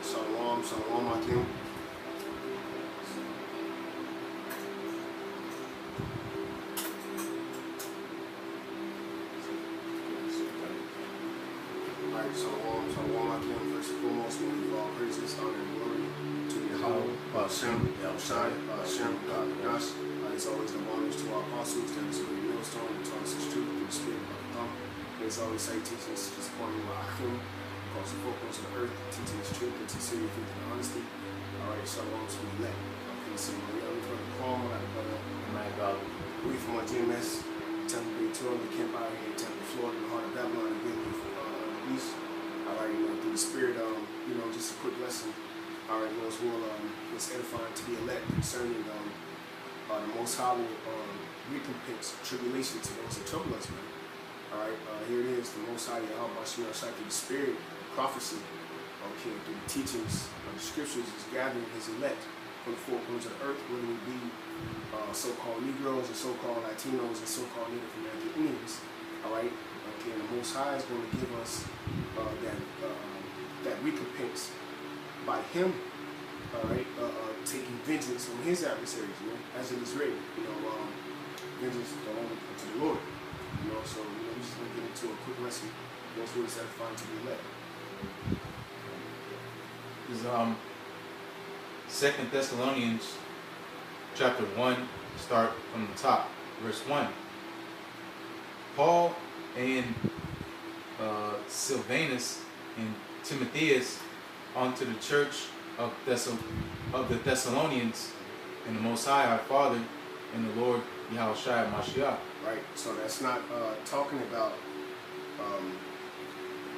Shalom, shalom, Akim. Alright, shalom, shalom, Akim. First and foremost, we give all praises, honor, and glory to Yahweh, Hashem, Yahushai, Hashem, God, Nagash. As always, the honors to our apostles, that is a great millstone, and taught us his truth through the spirit of the thumb. As always, say, teaching us just pointing to Akim, across the four corners of the earth, teaching his truth and sincerity, faith, and honesty. Alright, shalom to the elect. Okay, so we have for the call, we got a brother, my God, we from our GMS, Temple Bay Tour, we camp out here in Temple, Florida, in the heart of Babylon, and been east. Alright, through the spirit, just a quick lesson. Alright, as well, it's edifying to the elect concerning the Most High will recompense tribulation to those that trouble us, man. Alright, here it is, the Most High Yahweh through the spirit, prophecy, okay, through the teachings of the scriptures, is gathering his elect from the four corners of the earth, whether it be so-called Negroes and so-called Latinos and so-called Native American Indians. Alright, okay, and the Most High is going to give us that recompense by him, alright, taking vengeance on his adversaries, as it is written, vengeance belongs to the Lord. So we're just going to get into a quick lesson. Those words that are fine to be led. This is 2 Thessalonians chapter 1, start from the top, verse 1. Paul and Silvanus and Timotheus unto the church of the Thessalonians, and the Most High our Father and the Lord Yahushua Mashiach. Right, so that's not talking about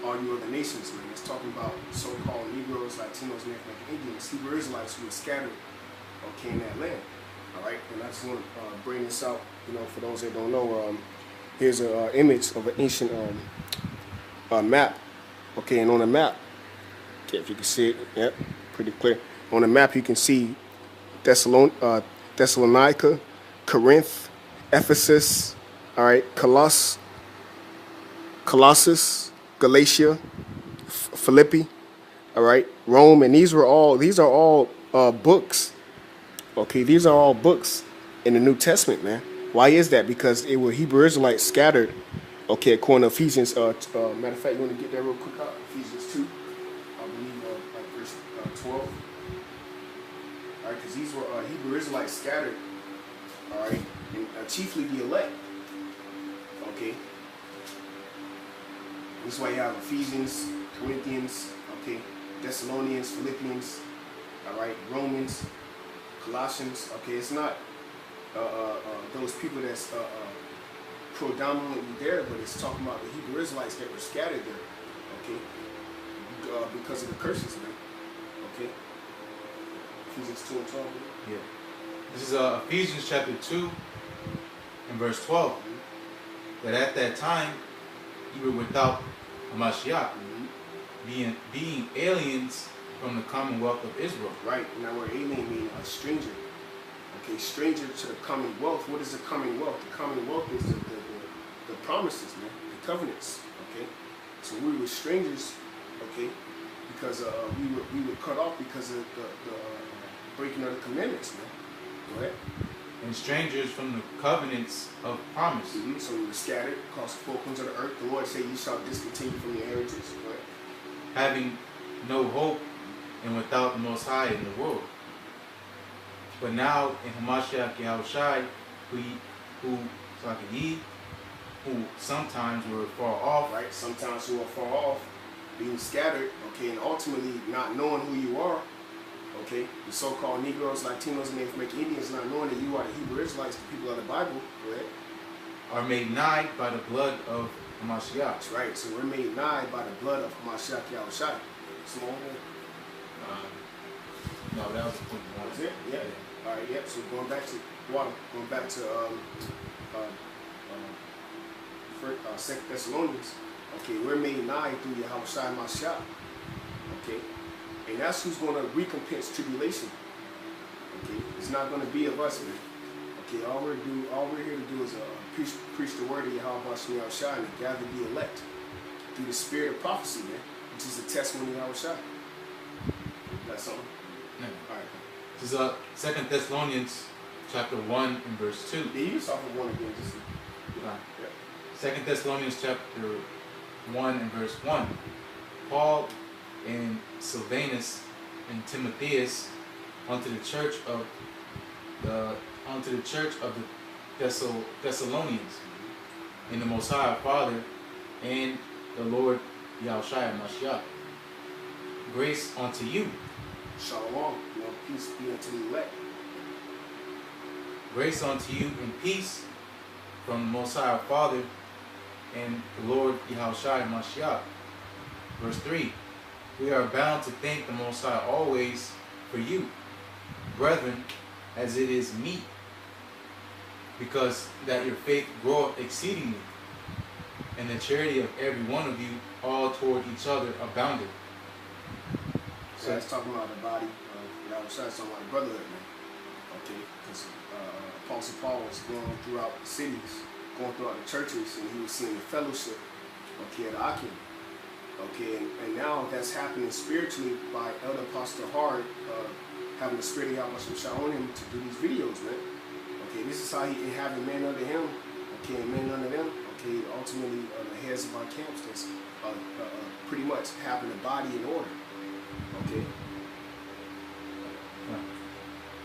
all you other nations, man. It's talking about so-called Negroes, Latinos, Native American Indians, Hebrew Israelites who were scattered, okay, in that land. All right, and I just want to bring this out, for those that don't know. Here's an image of an ancient map, okay, and on the map, okay, if you can see it, yep, pretty clear. On the map, you can see Thessalonica, Corinth, Ephesus, all right, Colossus, Galatia, Philippi, all right, Rome, and these are all books. Okay, these are all books in the New Testament, man. Why is that? Because it were Hebrew Israelites scattered. Okay, according to Ephesians. Matter of fact, you want to get that real quick out? Ephesians 2, I believe, verse 12. All right, because these were Hebrew Israelites scattered. All right, and chiefly the elect. Okay. This is why you have Ephesians, Corinthians, okay, Thessalonians, Philippians, all right, Romans, Colossians. Okay, it's not those people that's predominantly there, but it's talking about the Hebrew Israelites that were scattered there. Okay, because of the curses, man. Okay, Ephesians 2 and 12. Yeah. This is Ephesians chapter 2 and verse 12. That at that time you were without a Mashiach, being aliens from the commonwealth of Israel. Right. Now, where alien means a stranger. Okay, stranger to the commonwealth. What is the commonwealth? The commonwealth is the promises, man, the covenants. Okay, so we were strangers. Okay, because we were cut off because of the breaking of the commandments, man. Go ahead. And strangers from the covenants of promise. So we were scattered across the four corners of the earth. The Lord said, "You shall discontinue from your heritage." Go ahead. Having no hope and without the Most High in the world. But now in Hamashiach Yahushai, who sometimes were far off. Right, sometimes you are far off, being scattered, okay, and ultimately not knowing who you are. Okay, the so-called Negroes, Latinos, and Native American Indians, not knowing that you are the Hebrew Israelites, the people of the Bible, go ahead. Are made nigh by the blood of Hamashiach. That's right, so we're made nigh by the blood of Hamashiach Yahushai. So, no, that was the point. That's it? Yeah. All right, yep, so going back to water, going back to 2 Thessalonians, okay, we're made nigh through Yahushai Mashiach, okay, and that's who's going to recompense tribulation, okay, it's not going to be of us, man, okay, all we're here to do is preach the word of Yahweh Yahushai and gather the elect through the spirit of prophecy, man, which is the testimony of Yahushai. That's something. No. All right. This is 2 Thessalonians chapter 1 and verse 2. Yeah, you can start from 1 again. Just to, Right. 2 Thessalonians chapter 1 and verse 1. Paul and Silvanus and Timotheus unto the church of the Thessalonians in the Most High Father and the Lord Yahushua Mashiach. Grace unto you. Shalom. You know, peace be unto the elect. Grace unto you and peace from the Most High Father and the Lord Yahushua Mashiach. Verse 3. We are bound to thank the Most High always for you, brethren, as it is meet, because that your faith groweth exceedingly, and the charity of every one of you all toward each other abounded. So that's talking about the body of Yahushua, talking about the brotherhood, man. Okay, because Apostle Paul was going throughout the cities, going throughout the churches, and he was seeing the fellowship, okay, at Akim. Okay, and now that's happening spiritually by Elder Apostle Hard having the spirit of Yahushua on him to do these videos, man. Okay, this is how he can have a man under him, okay, and men under them, okay, ultimately the heads of our camps that's pretty much having the body in order. Okay.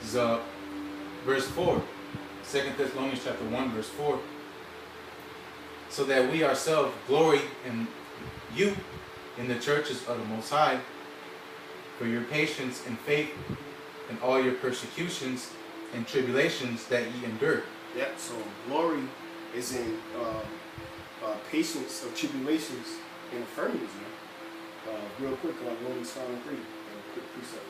This is verse 4. 2 Thessalonians chapter 1 verse 4. So that we ourselves glory in you in the churches of the Most High for your patience and faith and all your persecutions and tribulations that ye endure. Yeah, so glory is in patience of tribulations and infirmities, man. Real quick, like Romans 5 and 3, a quick precept.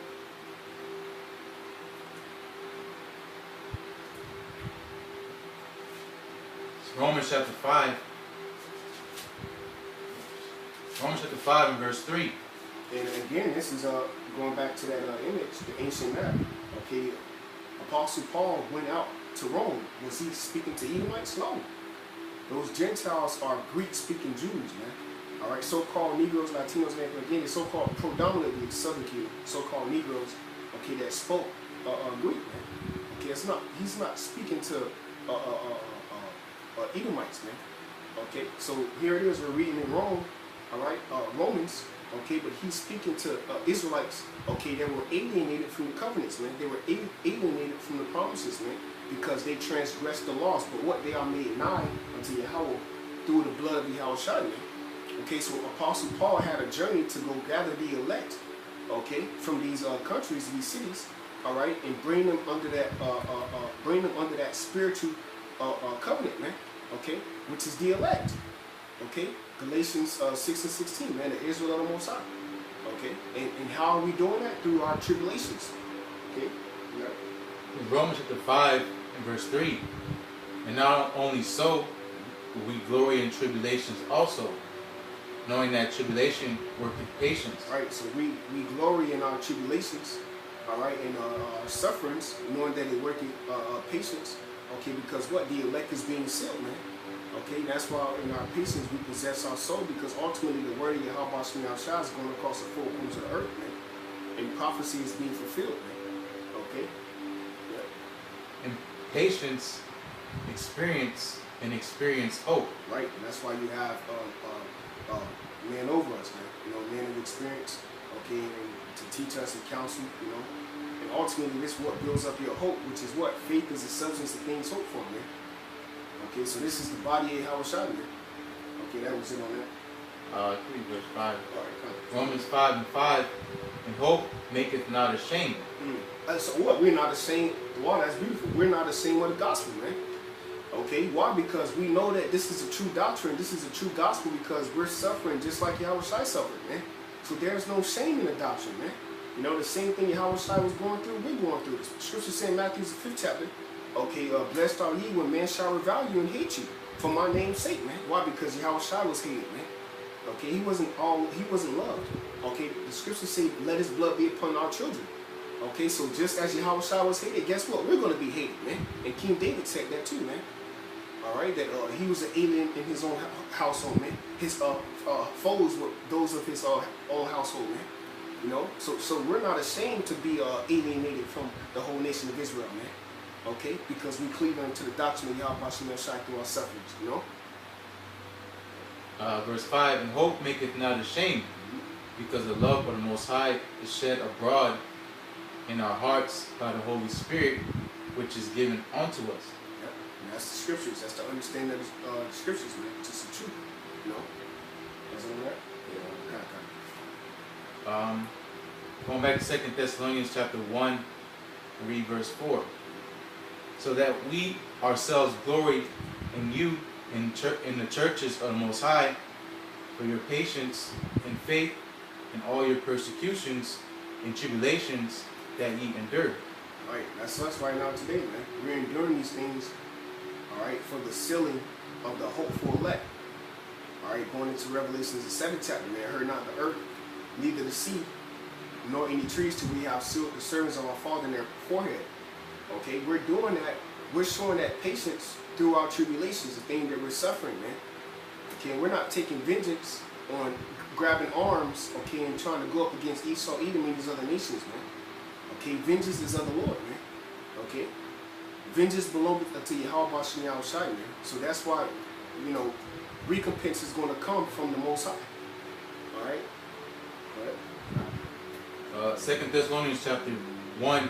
It's Romans chapter 5. Romans chapter 5 and verse 3. And again, this is going back to that image, the ancient map. Okay, Apostle Paul went out to Rome. Was he speaking to Edomites? No. Those Gentiles are Greek-speaking Jews, man. All right, so-called Negroes, Latinos, and again, so-called predominantly Southern Kingdom, so-called Negroes, okay, that spoke Greek, man. Okay, it's not. He's not speaking to Edomites, man. Okay, so here it is. We're reading in Rome. All right, Romans. Okay, but he's speaking to Israelites, okay, that were alienated from the covenants, man. They were alienated from the promises, man, because they transgressed the laws. But what they are made nigh unto Yahweh through the blood of Yahushua, man. Okay, so Apostle Paul had a journey to go gather the elect, okay, from these countries, these cities, all right, and bring them under that spiritual covenant, man. Okay, which is the elect. Okay, Galatians 6 and 16, man, the Israel of the Most High. Okay, and how are we doing that? Through our tribulations. Okay, yeah. In Romans chapter 5 and verse 3. And not only so, but we glory in tribulations also, knowing that tribulation worketh patience. Right, so we glory in our tribulations, all right, in our sufferings, knowing that it worketh patience. Okay, because what? The elect is being sealed, man. Okay, that's why in our patience we possess our soul, because ultimately the word of Yahweh Shai is going across the four corners of the earth, man. And prophecy is being fulfilled, man. Okay? Yeah. And patience, experience hope. Right, and that's why you have men over us, man. You know, men of experience, okay, and to teach us and counsel, you know. And ultimately this is what builds up your hope, which is what? Faith is the substance of things hoped for, man. Okay, so this is the body of Yahushua, man. Okay, that was it on that. 3 verse 5. All right, come. Romans 5 and 5. And hope maketh not ashamed. So what? We're not ashamed. Wow, that's beautiful. We're not ashamed of the gospel, man. Okay, why? Because we know that this is a true doctrine. This is a true gospel because we're suffering just like Yahushua suffered, man. So there's no shame in the doctrine, man. You know, the same thing Yahushua was going through, we're going through. The scripture says in Matthew the 5th chapter, okay, blessed are ye when men shall revile you and hate you for my name's sake, man. Why? Because Yahushua was hated, man. Okay, he wasn't loved. Okay, the scriptures say, let his blood be upon our children. Okay, so just as Yahushua was hated, guess what? We're going to be hated, man. And King David said that too, man. All right, that he was an alien in his own household, man. His foes were those of his own household, man. You know, so we're not ashamed to be alienated from the whole nation of Israel, man. Okay, because we cleave unto the doctrine of Yahweh Shem Shai through our sufferings. You know. Verse 5, and hope maketh not ashamed, because the love of the Most High is shed abroad in our hearts by the Holy Spirit, which is given unto us. Yep. And that's the scriptures. That's the understanding of the scriptures, man. Just the truth. You know. That's all right. Yeah. Okay. Going back to 2 Thessalonians chapter 1, read verse 4. So that we ourselves glory in you in the churches of the Most High for your patience and faith in all your persecutions and tribulations that ye endure. All right, that's us right now today, man. We're enduring these things, all right, for the sealing of the hopeful elect. All right, going into Revelations, the 7th chapter, man. Heard not the earth, neither the sea, nor any trees till we have sealed the servants of our Father in their forehead. Okay, we're doing that. We're showing that patience through our tribulations, the thing that we're suffering, man. Okay, we're not taking vengeance on grabbing arms, okay, and trying to go up against Esau, Edom, and these other nations, man. Okay, vengeance is of the Lord, man. Okay, vengeance belongeth unto Yahweh Shem Shai, man. So that's why, you know, recompense is going to come from the Most High. All right. 2 Thessalonians chapter 1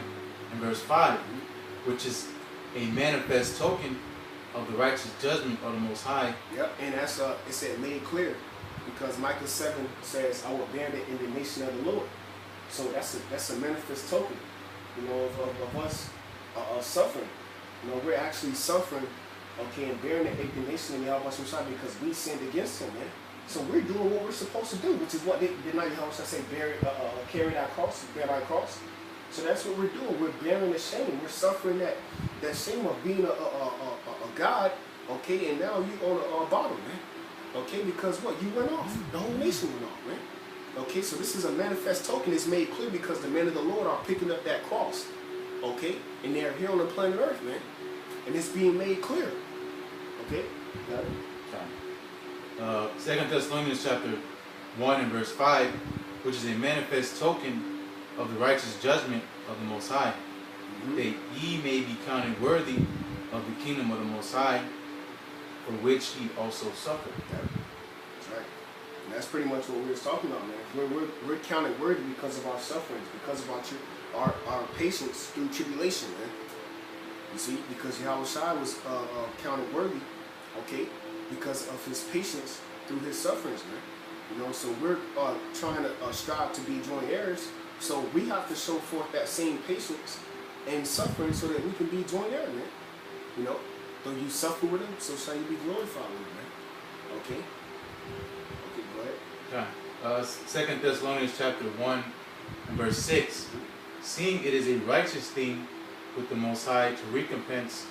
and verse 5, which is a manifest token of the righteous judgment of the Most High. Yep, and that's it said made clear, because Micah 7 says, "I will bear the indignation of the Lord." So that's a manifest token, you know, of us suffering. You know, we're actually suffering, okay, and bearing the indignation of Yahweh Shai because we sinned against Him, man. So we're doing what we're supposed to do, which is what did not Yahweh say, carry our cross, bear our cross. So that's what we're doing. We're bearing the shame. We're suffering that shame of being a God, okay, and now you on a bottom, man. Okay, because what? You went off. The whole nation went off, man. Okay, so this is a manifest token. It's made clear because the men of the Lord are picking up that cross, okay, and they're here on the planet Earth, man, and it's being made clear. Okay, got it. 2 Thessalonians chapter 1 and verse 5, which is a manifest token of the righteous judgment of the Most High, that ye may be counted worthy of the kingdom of the Most High, for which he also suffered. That's right. And that's pretty much what we were talking about, man. We're counted worthy because of our sufferings, because of our patience through tribulation, man. You see, because Yahweh Shai was counted worthy, okay, because of his patience through his sufferings, man. You know, so we're trying to strive to be joint heirs. So we have to show forth that same patience and suffering so that we can be joint heirs, man. You know, though you suffer with him, so shall you be glorified with him, man. Okay? Okay, go ahead. 2 Thessalonians chapter 1 and verse 6. Seeing it is a righteous thing with the Most High to recompense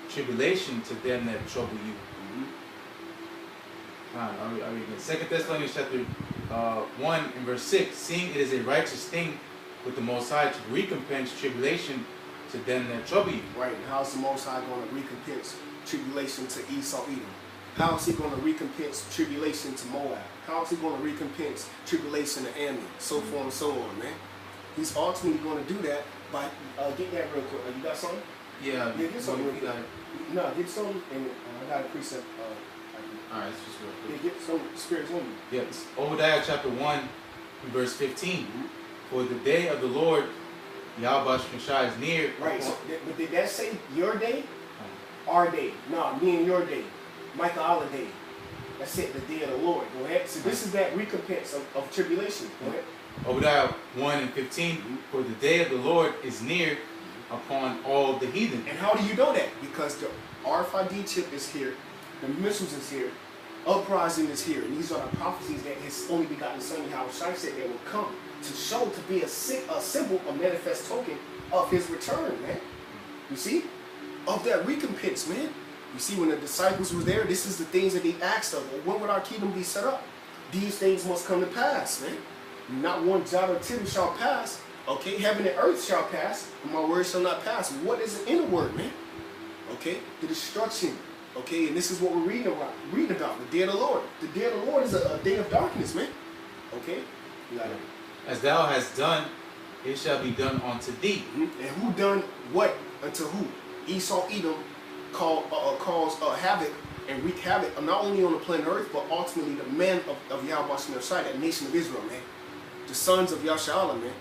tribulation to them that trouble you. I'll read again. 2 Thessalonians chapter 1 and verse 6. Seeing it is a righteous thing with the Most High to recompense tribulation to them that trouble you. Right. And how's the Most High going to recompense tribulation to Esau, Edom? How is he going to recompense tribulation to Moab? How is he going to recompense tribulation to Ammon? So forth and so on, man. He's ultimately going to do that by, get that real quick. You got something? Yeah. Get something real quick. No, get something, and I got a precept. Alright, it's just real quick. Get some spirits on you. Yes. Obadiah chapter 1 verse 15. For the day of the Lord, Yahweh Shai is near. Right, so, but did that say your day? Our day. No, me and your day. Michael Allah day. That's it, the day of the Lord. Go ahead. So this is that recompense of tribulation. Go ahead. Obadiah 1 and 15. For the day of the Lord is near upon all the heathen. And how do you know that? Because the RFID chip is here, the missiles is here, uprising is here, and these are the prophecies that his only begotten son Yahweh Shai said they will come to show, to be a symbol, a manifest token of his return, man. You see? Of that recompense, man. You see, when the disciples were there, this is the things that they asked of. Well, when would our kingdom be set up? These things must come to pass, man. Not one jot or tittle shall pass. Okay, heaven and earth shall pass, but my word shall not pass. What is the inner word, man? Okay, the destruction. Okay, and this is what we're reading about. The day of the Lord. The day of the Lord is a day of darkness, man. Okay, you got it. As thou hast done, it shall be done unto thee. And who done what unto who? Esau, Edom, caused havoc and wreak havoc not only on the planet Earth, but ultimately the men of Yahweh Shai, that nation of Israel, man. The sons of Yasharallah, man.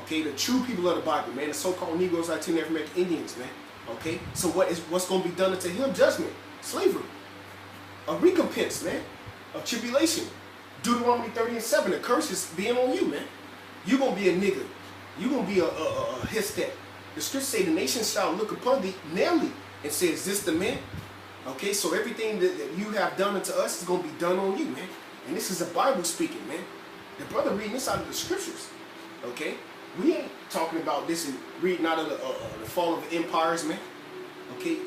Okay, the true people of the Bible, man. The so-called Negroes, Latino American Indians, man. Okay, so what's going to be done unto him? Judgment, slavery, a recompense, man, of tribulation. Deuteronomy 30:7, the curse is being on you, man. You're going to be a nigger. You're going to be a histet. The scriptures say the nation shall look upon thee narrowly and say, is this the man? Okay, so everything that you have done unto us is going to be done on you, man. And this is the Bible speaking, man. The brother reading this out of the scriptures. Okay, we ain't talking about this and reading out of the fall of the empires, man. Okay,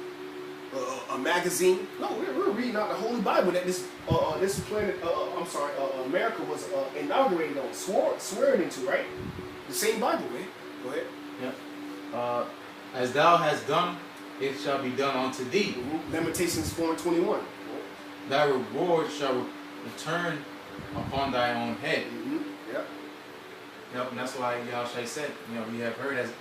a magazine. No, we're reading out the Holy Bible that this planet, America was inaugurated on, swearing into, right? The same Bible, man. Go ahead. Yeah. As thou hast done, it shall be done unto thee. Lamentations 4:21. Thy reward shall return upon thy own head. Yep. Yep, and that's why Yahushua said, we have heard as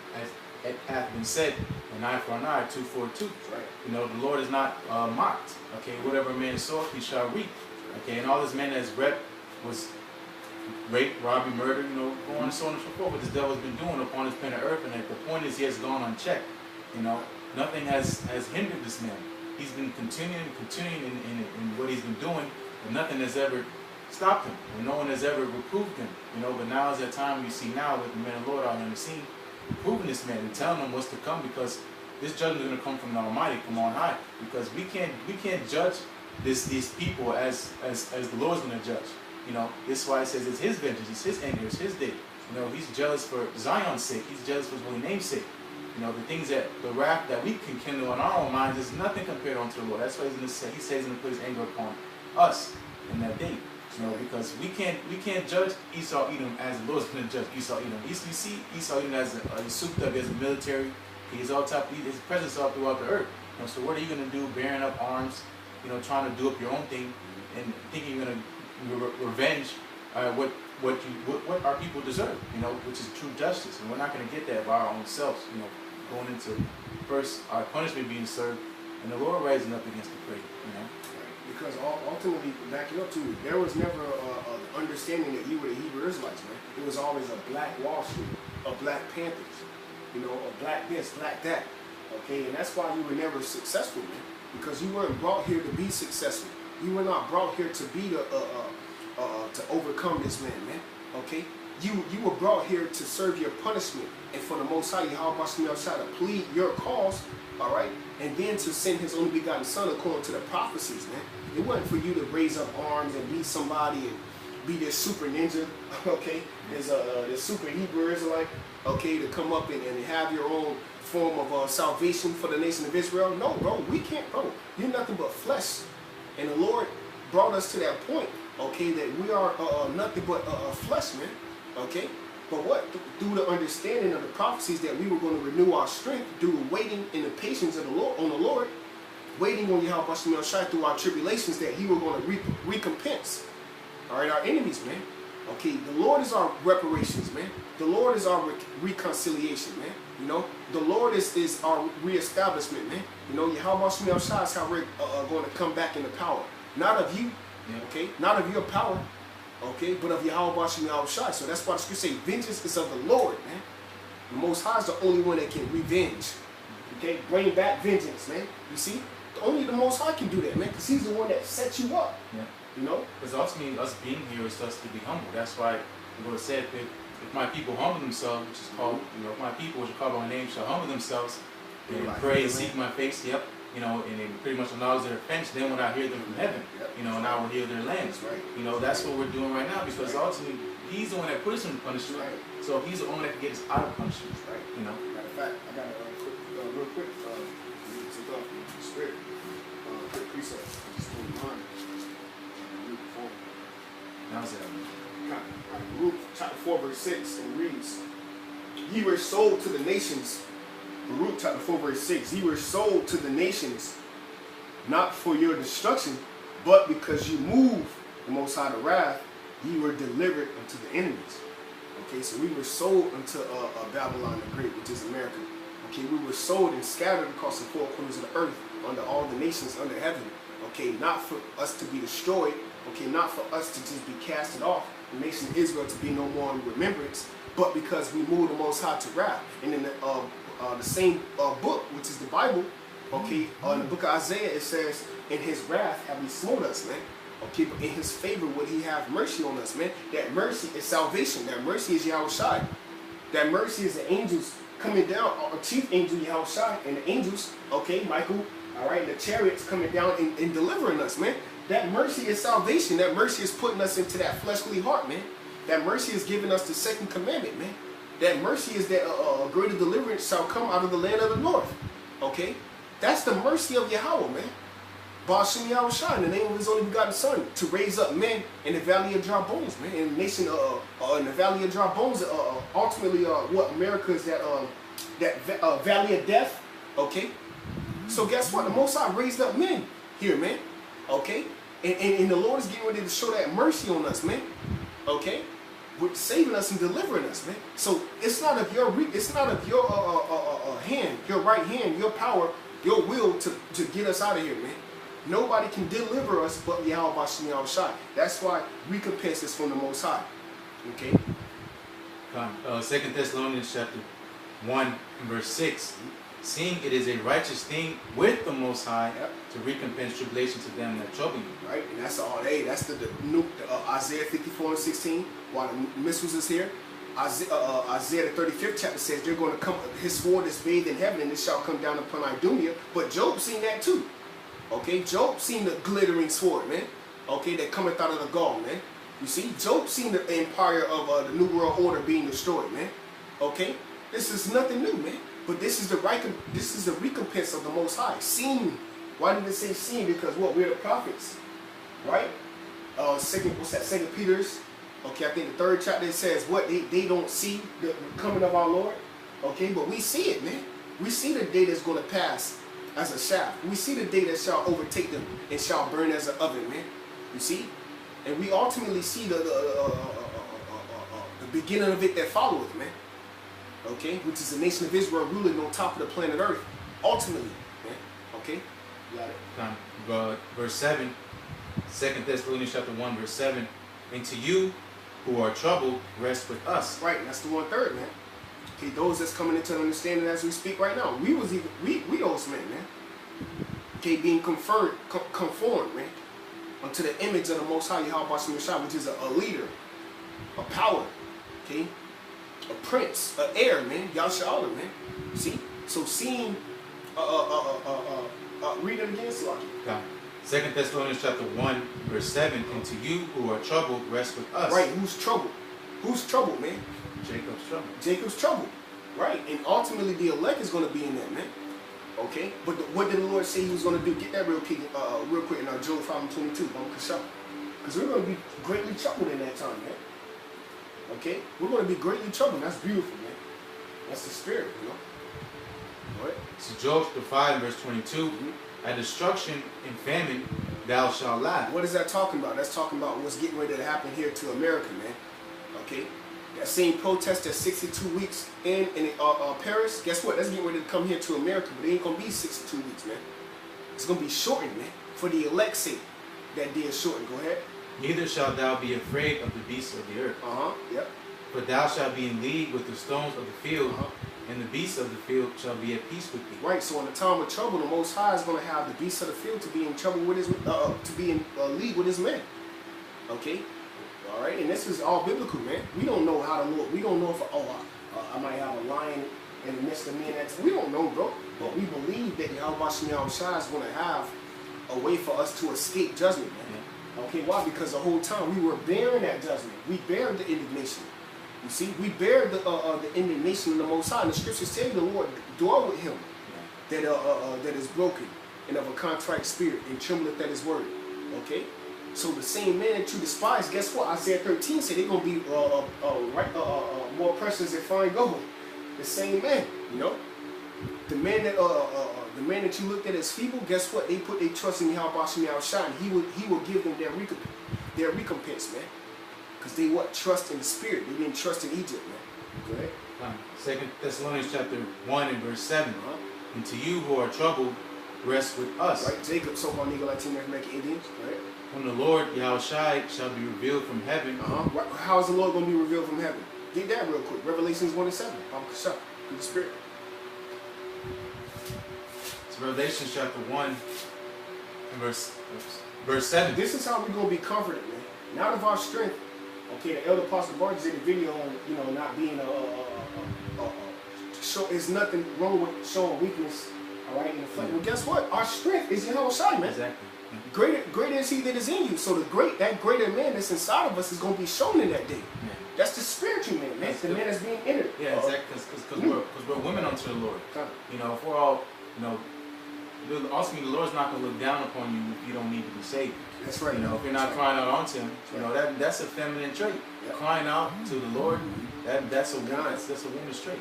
it hath been said, an eye for an eye, tooth for a tooth. Right. The Lord is not mocked. Okay, whatever man soweth, he shall reap. Okay, and all this man that's was rape, robbery, murder, go on and so on and so forth, what this devil has been doing upon this planet Earth, and the point is he has gone unchecked. Nothing has hindered this man. He's been continuing in what he's been doing, and nothing has ever stopped him, and no one has ever reproved him. But now is that time we see now with the men of the Lord out on the scene, reproving this man and telling him what's to come, because this judgment is going to come from the Almighty, from on high. Because we can't judge these people as the Lord's going to judge. This is why it says it's His vengeance, it's His anger, it's His day. He's jealous for Zion's sake. He's jealous for His holy name's sake. The things that the wrath that we can kindle in our own minds is nothing compared unto the Lord. That's why He's going to say. He says He's going to put His anger upon us in that day. Because we can't judge Esau Edom as the Lord's going to judge Esau Edom. You see Esau Edom as a souped up as a military. He's all top. His presence all throughout the earth. So what are you going to do? Bearing up arms, trying to do up your own thing, and thinking you're going to revenge what our people deserve. Which is true justice, and we're not going to get that by our own selves. Going into first our punishment being served, and the Lord rising up against the prey. Because ultimately, backing up to it, there was never an understanding that you were the Hebrew Israelites, man. It was always a black Wall Street, a Black Panthers, a black this, black that. Okay, and that's why you were never successful, man. Because you weren't brought here to be successful. You were not brought here to be to overcome this man. Okay, you were brought here to serve your punishment, and for the Most High, Yahweh Shai, to plead your cause. All right, and then to send His only begotten Son according to the prophecies, man. It wasn't for you to raise up arms and be somebody and be this super ninja, okay? There's this super Hebrew Israelite, okay, to come up and have your own form of salvation for the nation of Israel. No, bro, we can't, bro. You're nothing but flesh. And the Lord brought us to that point, okay, that we are nothing but flesh, man, okay? But what? Through the understanding of the prophecies that we were going to renew our strength through waiting in the patience of the Lord, on the Lord, waiting on Yahweh Shai through our tribulations, that He were going to recompense, all right, our enemies, man. Okay, the Lord is our reparations, man. The Lord is our reconciliation, man. The Lord is our reestablishment, man. Yahweh Shai is how we're going to come back into power, not of you, okay, not of your power. Okay, but of Yahweh Shai. So that's why the scripture say, vengeance is of the Lord, man. The Most High is the only one that can revenge. Okay, bring back vengeance, man. You see? Only the Most High can do that, man, because He's the one that sets you up. Yeah. Because ultimately, us being here is us to be humble. That's why the Lord said, if my people humble themselves, which is called, if my people, which are called by my name, shall humble themselves, and pray and seek my face, and they pretty much acknowledge their offense, then when I hear them from heaven, and I will heal their land. That's right. That's what we're doing right now, because ultimately, He's the one that put us in punishment, so He's the one that can get us out of punishment, Matter of fact, I got a real quick, took off the spirit, quick precept, just in mind, How's that? Luke chapter 4, verse 6, and reads, Ye were sold to the nations. Baruch chapter 4, verse 6. Ye were sold to the nations, not for your destruction, but because you moved the Most High to wrath, ye were delivered unto the enemies. Okay, so we were sold unto Babylon the Great, which is America. Okay, we were sold and scattered across the four corners of the earth under all the nations under heaven. Okay, not for us to be destroyed. Okay, not for us to just be casted off, the nation of Israel to be no more in remembrance, but because we moved the Most High to wrath. And in the same book, which is the Bible, okay, in the book of Isaiah, it says, in his wrath have he smote us, man. Okay, but in his favor would he have mercy on us, man. That mercy is salvation. That mercy is Yahushua. That mercy is the angels coming down, chief angel Yahushua, and the angels, okay, Michael, all right, the chariots coming down and delivering us, man. That mercy is salvation. That mercy is putting us into that fleshly heart, man. That mercy is giving us the second commandment, man. That mercy is that greater deliverance shall come out of the land of the north. Okay? That's the mercy of Yahweh, man. Ba'ashim Yahushua, in the name of his only begotten son, to raise up men in the valley of dry bones, man. In the nation, in the valley of dry bones, ultimately, what America is that valley of death, okay? So guess what? The Most High raised up men here, man. Okay? And the Lord is getting ready to show that mercy on us, man. Okay? With saving us and delivering us, man. So it's not of your hand, your right hand, your power, your will to get us out of here, man. Nobody can deliver us but Yahweh Ba'ashim Yahushua. That's why recompense is from the Most High. Okay? 2 Thessalonians chapter 1 and verse 6. Seeing it is a righteous thing with the Most High to recompense tribulation to them that trouble you. Right, and that's all. Hey, that's the Isaiah 54 and 16. While the missiles is here, Isaiah the 35th chapter says they're going to come. His sword is bathed in heaven, and it shall come down upon Idumea. But Job seen that too. Okay, Job seen the glittering sword, man. Okay, that cometh out of the gall, man. You see, Job seen the empire of the New World Order being destroyed, man. Okay, this is nothing new, man. But this is the recompense of the Most High. Seen. Why did it say seen? Because what? We're the prophets, right? Second Peter's. Okay, I think the 3rd chapter it says what they don't see the coming of our Lord. Okay, but we see it, man. We see the day that's going to pass as a shaft. We see the day that shall overtake them and shall burn as an oven, man. You see, and we ultimately see the beginning of it that followeth, man. Okay, which is the nation of Israel ruling on top of the planet Earth, ultimately, man. Okay, you got it. Verse 7, 2 Thessalonians chapter 1, verse 7. And to you who are troubled, rest with us. Right, that's the 1/3, man. Okay, those that's coming into understanding as we speak right now. We those men, man. Okay, being conformed, man, unto the image of the Most High Yahweh Ba'ashim Yahushua, which is a leader, a power, okay, a prince, an heir, man, Yahshua, man. See, so seeing, read it again, Slaki. 2 Thessalonians chapter 1, verse 7. And to you who are troubled, rest with us. Right, who's troubled? Who's troubled, man? Jacob's trouble. Jacob's trouble. Right, and ultimately the elect is going to be in that, man. Okay, but what did the Lord say he was going to do? Get that real quick in Job 5:22, because we're going to be greatly troubled in that time, man. Okay, we're going to be greatly troubled. That's beautiful, man. That's the spirit, you know. All right. So Job 5, verse 22. At destruction and famine thou shalt laugh. What is that talking about? That's talking about what's getting ready to happen here to America, man. Okay, that same protest that's 62 weeks in Paris. Guess what? That's getting ready to come here to America, but it ain't gonna be 62 weeks, man. It's gonna be shortened, man, for the elect's sake. That day is shortened. Go ahead. Neither shalt thou be afraid of the beasts of the earth. Yep. But thou shalt be in league with the stones of the field, and the beasts of the field shall be at peace with thee. Right. So in the time of trouble, the Most High is going to have the beasts of the field to be in trouble with his, to be in league with his men. Okay. All right. And this is all biblical, man. We don't know how to look. We don't know if I might have a lion in the midst of me and that. We don't know, bro. But we believe that Yahweh Ba'ashim Yahushua is going to have a way for us to escape judgment, man. Okay. Why? Because the whole time we were bearing that judgment. We bear the indignation. You see, we bear the indignation of the Most High. And the scriptures tell you the Lord dwell with him that is broken and of a contrite spirit and trembleth at his word. Okay? So the same man that you despise, guess what? Isaiah 13 said they're going to be more precious than fine gold. The same man, you know? The man that you looked at as feeble, guess what? They put their trust in Yahweh Ba'ashim Yahushua, and he will give them their recompense, man. Because they what? Trust in the spirit. They didn't trust in Egypt, man. Go ahead. 2 Thessalonians chapter 1 and verse 7. And to you who are troubled, rest with us. Right, Jacob, so-called Negro Latino American Indians, right? When the Lord Yahushai shall be revealed from heaven. How is the Lord going to be revealed from heaven? Get that real quick. Revelations 1 and 7. Through the Spirit. It's Revelation chapter 1 and verse 7. This is how we're going to be comforted, man. Not of our strength. Okay, the elder Apostle Barnes did a video on, not being show. There's nothing wrong with showing weakness, all right, in the flesh. Well, guess what? Our strength is Yahushua, man. Exactly. Greater is He that is in you. So that greater man that's inside of us is going to be shown in that day. Yeah. That's the spiritual man. That's the man that's being entered. Yeah, exactly. Because we're women unto the Lord. If we're all, ultimately the Lord's not going to look down upon you if you don't need to be saved. That's right. If you're not crying out unto Him, that's a feminine trait. Yep. Crying out to the Lord, that's a woman's trait.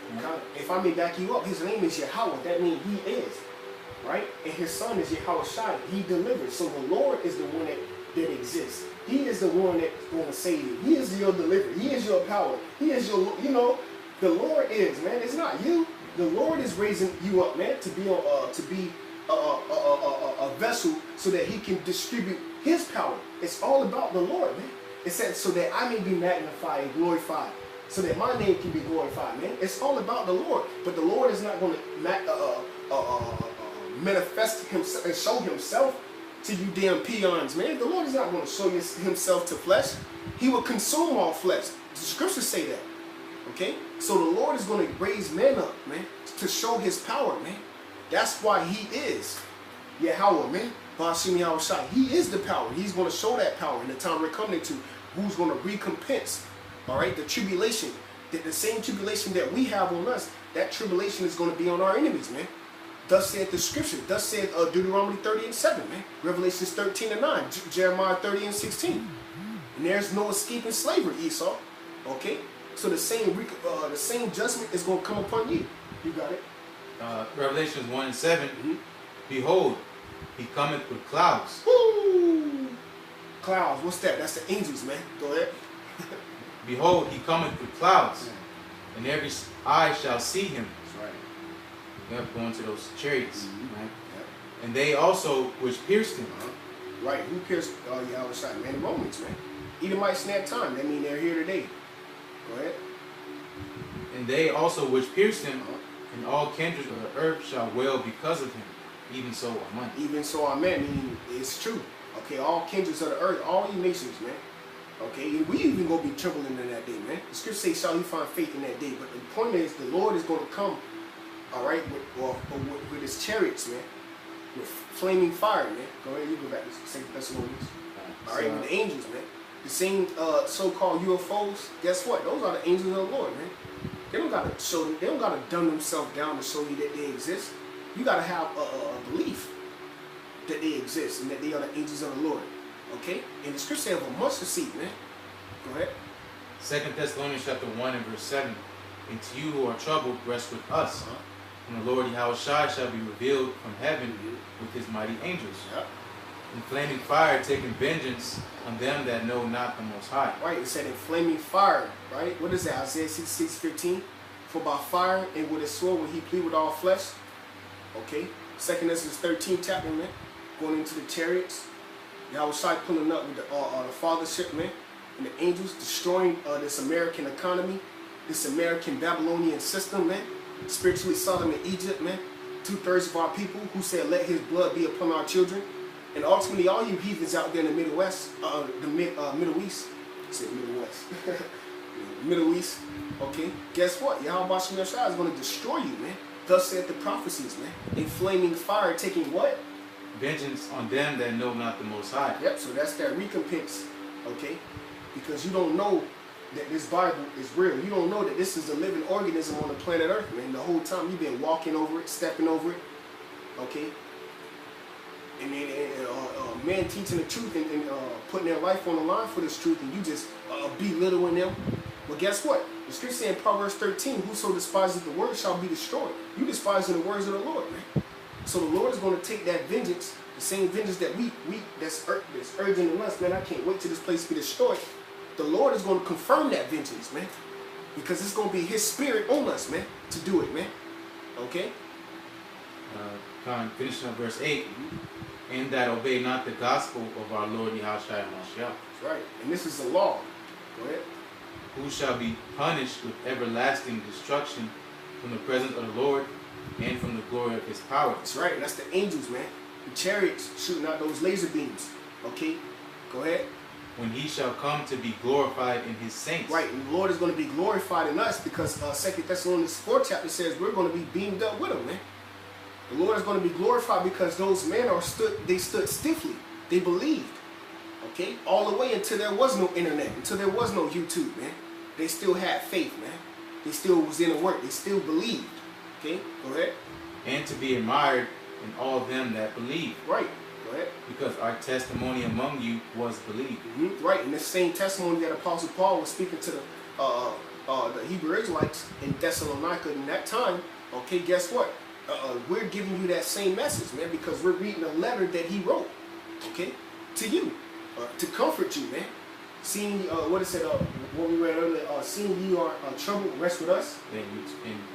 If I may back you up, His name is Yahweh. That means He is, right? And His Son is Yahushua. He delivers. So the Lord is the one that exists. He is the one that's going to save you. He is your deliverer. He is your power. He is your, the Lord is, man. It's not you. The Lord is raising you up, man, to be a vessel so that He can distribute His power. It's all about the Lord, man. It says, so that I may be magnified and glorified, so that my name can be glorified, man. It's all about the Lord. But the Lord is not going to manifest Himself and show Himself to you damn peons, man. The Lord is not going to show Himself to flesh. He will consume all flesh. The scriptures say that. Okay? So the Lord is going to raise men up, man, to show His power, man. That's why He is Yahweh, man. Bashim Yahushai. He is the power. He's going to show that power in the time we're coming to. Who's going to recompense, all right, the tribulation. The same tribulation that we have on us, that tribulation is going to be on our enemies, man. Thus said the scripture. Thus said Deuteronomy 30 and 7, man. Revelations 13 and 9. Jeremiah 30 and 16. And there's no escaping slavery, Esau. Okay? So the same judgment is going to come upon you. You got it? Revelations 1 and 7. Behold, He cometh with clouds. Woo! Clouds. What's that? That's the angels, man. Go ahead. Behold, He cometh with clouds, and every eye shall see Him. That's right. Yep, going to those chariots, right? Yep. And they also which pierced Him. Right. Who pierced Yahushua? Man, the Romans, man. Edomite snap time. That means they're here today. Go ahead. And they also which pierced Him, and all kindreds of the earth shall wail because of Him. Even so, amen. Even so, amen. Meaning it's true. Okay, all kindreds of the earth, all you nations, man. Okay, and we even gonna be trembling in that day, man. The scripture says, "Shall you find faith in that day?" But the point is, the Lord is going to come, all right, with His chariots, man, with flaming fire, man. Go ahead, you go back to 2 Thessalonians. All right, with the angels, man. The same so-called UFOs. Guess what? Those are the angels of the Lord, man. They don't gotta show them. They don't gotta dumb themselves down to show you that they exist. You gotta have a belief that they exist and that they are the angels of the Lord. Okay? And the scripture says of a mustard seed, man. Go ahead. 2 Thessalonians chapter 1 and verse 7. And to you who are troubled, rest with us. And the Lord Yahushai shall be revealed from heaven with His mighty angels. In flaming fire, taking vengeance on them that know not the Most High. Right, it said in flaming fire, right? What is that? Isaiah 66:15. For by fire and with a sword will He plead with all flesh. Okay? 2 Thessalonians 13 chapter, man. Going into the chariots. Yahushua pulling up with the fathership, man. And the angels destroying this American economy. This American Babylonian system, man. Spiritually Sodom and Egypt, man. 2/3 of our people who said, let His blood be upon our children. And ultimately, all you heathens out there in the Middle West, Middle East, I said Middle West, Middle East, okay, guess what? Yahweh is going to destroy you, man. Thus said the prophecies, man. In flaming fire, taking what? Vengeance on them that know not the Most High. Yep, so that's that recompense, okay? Because you don't know that this Bible is real. You don't know that this is a living organism on the planet Earth, man. The whole time you've been walking over it, stepping over it, okay? And then men teaching the truth and putting their life on the line for this truth, and you just belittling them. Well, guess what? The scripture says in Proverbs 13, whoso despises the word shall be destroyed. You despising the words of the Lord, man. So the Lord is going to take that vengeance, the same vengeance that that's urging in us, man. I can't wait till this place be destroyed. the Lord is going to confirm that vengeance, man. Because it's going to be his spirit on us, man, to do it, man. Okay? Finishing up verse 8. And that obey not the gospel of our Lord Yahushua Mashiach. That's right. And this is the law. Go ahead. Who shall be punished with everlasting destruction from the presence of the Lord and from the glory of his power. That's right. That's the angels, man. The chariots shooting out those laser beams. Okay? Go ahead. When he shall come to be glorified in his saints. Right. And the Lord is going to be glorified in us because 2 Thessalonians 4 chapter says we're going to be beamed up with him, man. The Lord is going to be glorified because those men stood stiffly. They believed. Okay? All the way until there was no internet, until there was no YouTube, man. They still had faith, man. They still was in the work. They still believed. Okay? Go ahead. And to be admired in all them that believe. Right. Go ahead. Because our testimony among you was believed. Right. And the same testimony that Apostle Paul was speaking to the Hebrew Israelites in Thessalonica in that time. Okay, guess what? We're giving you that same message, man, because we're reading a letter that he wrote, okay, to you, to comfort you, man. Seeing, what it said, what we read earlier, seeing you are troubled, rest with us. And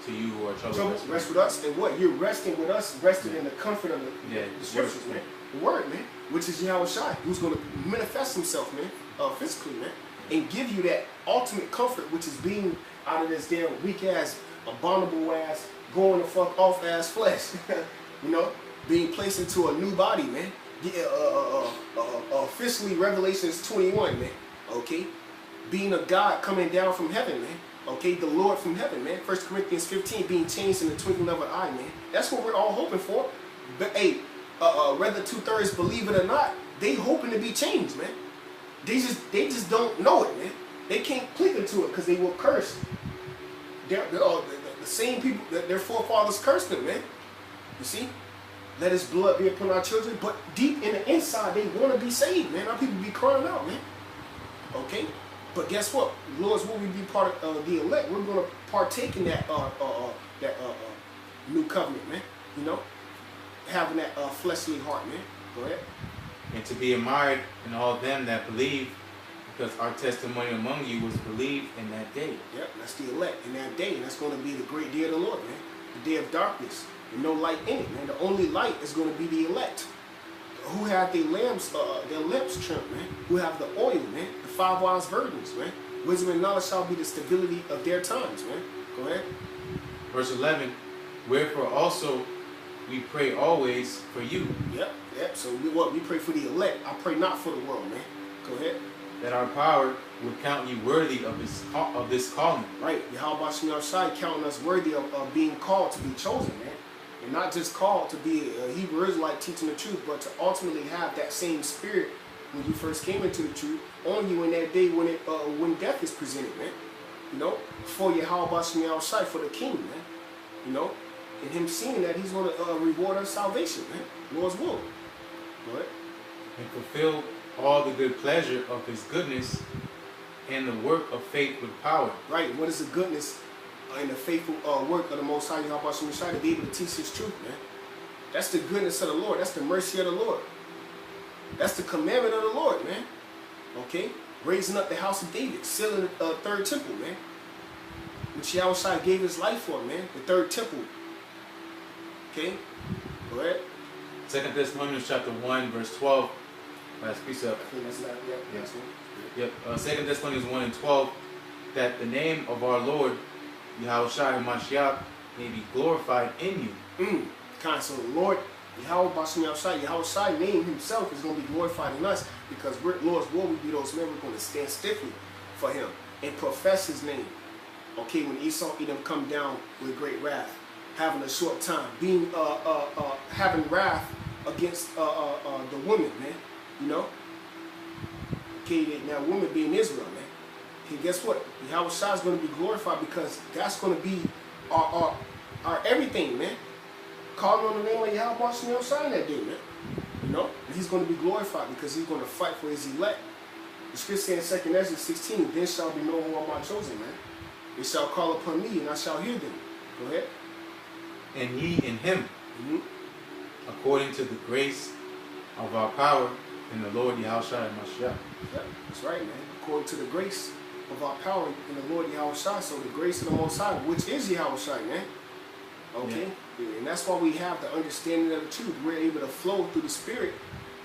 to you who are troubled, rest with us. And what? You're resting with us, resting in the comfort of the scriptures, man. The word, man, which is Yahushua, who's going to manifest himself, man, physically, man, and give you that ultimate comfort, which is being out of this damn weak-ass, abominable ass, going the fuck off ass flesh, you know, being placed into a new body, man. Officially Revelations 21, man. Okay, being a God coming down from heaven, man. Okay, the Lord from heaven, man. 1 Corinthians 15, being changed in the twinkling of an eye, man. That's what we're all hoping for. But hey, whether 2/3 believe it or not, they hoping to be changed, man. They just don't know it, man. They can't click into it because they were cursed. The same people that their forefathers cursed them, man. You see? Let his blood be upon our children. But deep in the inside, they want to be saved, man. Our people be crying out, man. Okay? But guess what? Lord's will we be part of the elect. We're going to partake in that new covenant, man. You know? Having that fleshly heart, man. Go ahead. And to be admired in all them that believe, because our testimony among you was believed in that day. Yep, that's the elect in that day. And that's going to be the great day of the Lord, man. The day of darkness. And no light in it, man. The only light is going to be the elect. Who have their lamps trimmed, man. Who have the oil, man. The 5 wise virgins, man. Wisdom and knowledge shall be the stability of their times, man. Go ahead. Verse 11. Wherefore also we pray always for you. Yep. So we pray for the elect. I pray not for the world, man. Go ahead. That our power would count you worthy of this calling. Right. Yahweh Shai counting us worthy of being called to be chosen, man. And not just called to be a Hebrew Israelite teaching the truth, but to ultimately have that same spirit when you first came into the truth on you in that day when death is presented, man. You know, for Yahweh Shai, for the King, man. You know, and him seeing that he's going to reward us salvation, man. Lord's will. Go ahead. And fulfill all the good pleasure of his goodness and the work of faith with power. Right. What is the goodness and the faithful work of the Most High Yahweh Shai to be able to teach his truth, man? That's the goodness of the Lord. That's the mercy of the Lord. That's the commandment of the Lord, man. Okay? Raising up the house of David, sealing the third temple, man. Which Yahweh Shai gave his life for, man. The third temple. Okay? Go ahead. 2 Thessalonians chapter 1, verse 12. Last precept. I think that's not, that's one. Yep. 2 Thessalonians 1 and 12. That the name of our Lord, Yahushua Mashiach, may be glorified in you. So the Lord, Yahushua name himself is going to be glorified in us because Lord's will we be those men. We're going to stand stiffly for him and profess his name. Okay, when Esau Edom come down with great wrath, having a short time, being having wrath against the woman, man. You know? Okay, now woman being Israel, man. Okay, guess what? Yahushua is going to be glorified because that's going to be our everything, man. Calling on the name of Yahweh Shai that day, man. You know? And he's going to be glorified because he's going to fight for his elect. The scripture says in 2 Ezra 16, then shall be known who are my chosen, man. They shall call upon me and I shall hear them. Go ahead. And ye in him, according to the grace of our power, in the Lord Yahushua and Mashiach. Yep, that's right, man. According to the grace of our power in the Lord Yahushua. So the grace of the Most High, which is Yahushua, man. Okay? Yeah. And that's why we have the understanding of the truth. We're able to flow through the Spirit,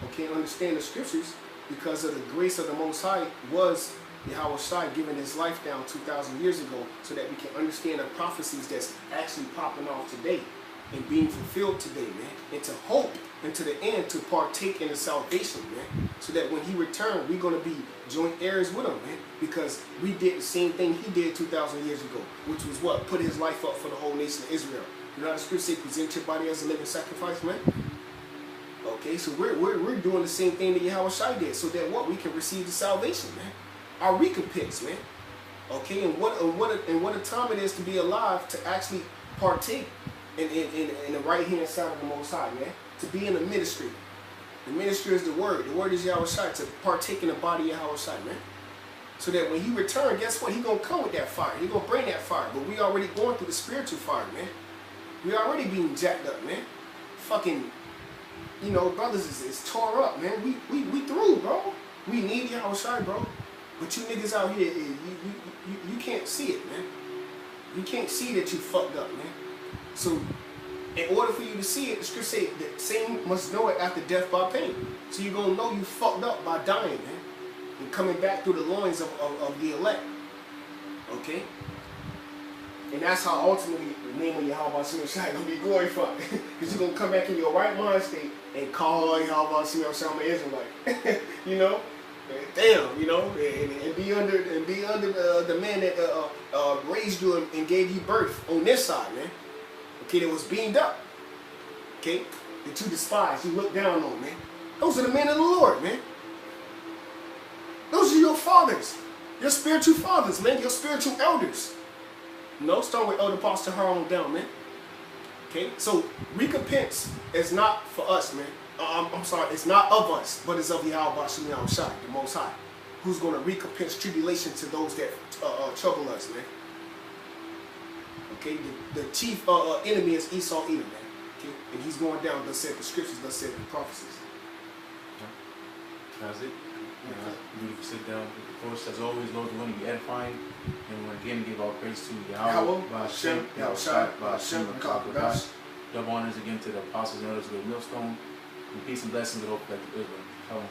okay, understand the scriptures, because of the grace of the Most High was Yahushua giving his life down 2,000 years ago, so that we can understand the prophecies that's actually popping off today and being fulfilled today, man. And to hope and to the end to partake in the salvation, man. So that when he returns, we're going to be joint heirs with him, man. Because we did the same thing he did 2,000 years ago, which was what? Put his life up for the whole nation of Israel. You know how the scripture says, present your body as a living sacrifice, man? Okay, so we're doing the same thing that Yahushua did, so that what? We can receive the salvation, man. Our recompense, man. Okay, and what a time it is to be alive, to actually partake in the right hand side of the Most High, man. To be in the ministry. The ministry is the word. The word is Yahushua, to partake in the body of Yahushua, man. So that when he returns, guess what? He gonna come with that fire. He gonna bring that fire. But we already going through the spiritual fire, man. We already being jacked up, man. Fucking, you know, brothers is tore up, man. We through, bro. We need Yahushua, bro. But you niggas out here, you can't see it, man. You can't see that you fucked up, man. So, in order for you to see it, the scripture says that Satan must know it after death by pain. So you're going to know you fucked up by dying, man. And coming back through the loins of the elect. Okay? And that's how ultimately the name of Yahweh Shai is going to be glorified. Because you're going to come back in your right mind state and call Yahweh Shai an Israelite. You know? Damn, you know, and be under the man that raised you and gave you birth on this side, man. Okay, that was beamed up. Okay, that you despise, you look down on, man. Those are the men of the Lord, man. Those are your fathers, your spiritual fathers, man, your spiritual elders. You know, start with Elder Pastor Harlem down, man. Okay, so recompense is not for us, man. I'm sorry, it's not of us, but it's of Yahweh Shai, the Most High, who's going to recompense tribulation to those that trouble us, man. Okay, the chief enemy is Esau Edom, man. Okay, and he's going down. Thus said the scriptures, thus said the prophecies. That's it. Beautiful sit down. Of course, as always, Lord, we want to be edifying, and we want to again give our praise to Yahweh, Hashem, Yahushua, Hashem, Rakakadosh. Double honors again to the apostles and elders of the millstone. And peace and blessings of hope that the Israel. Shalom.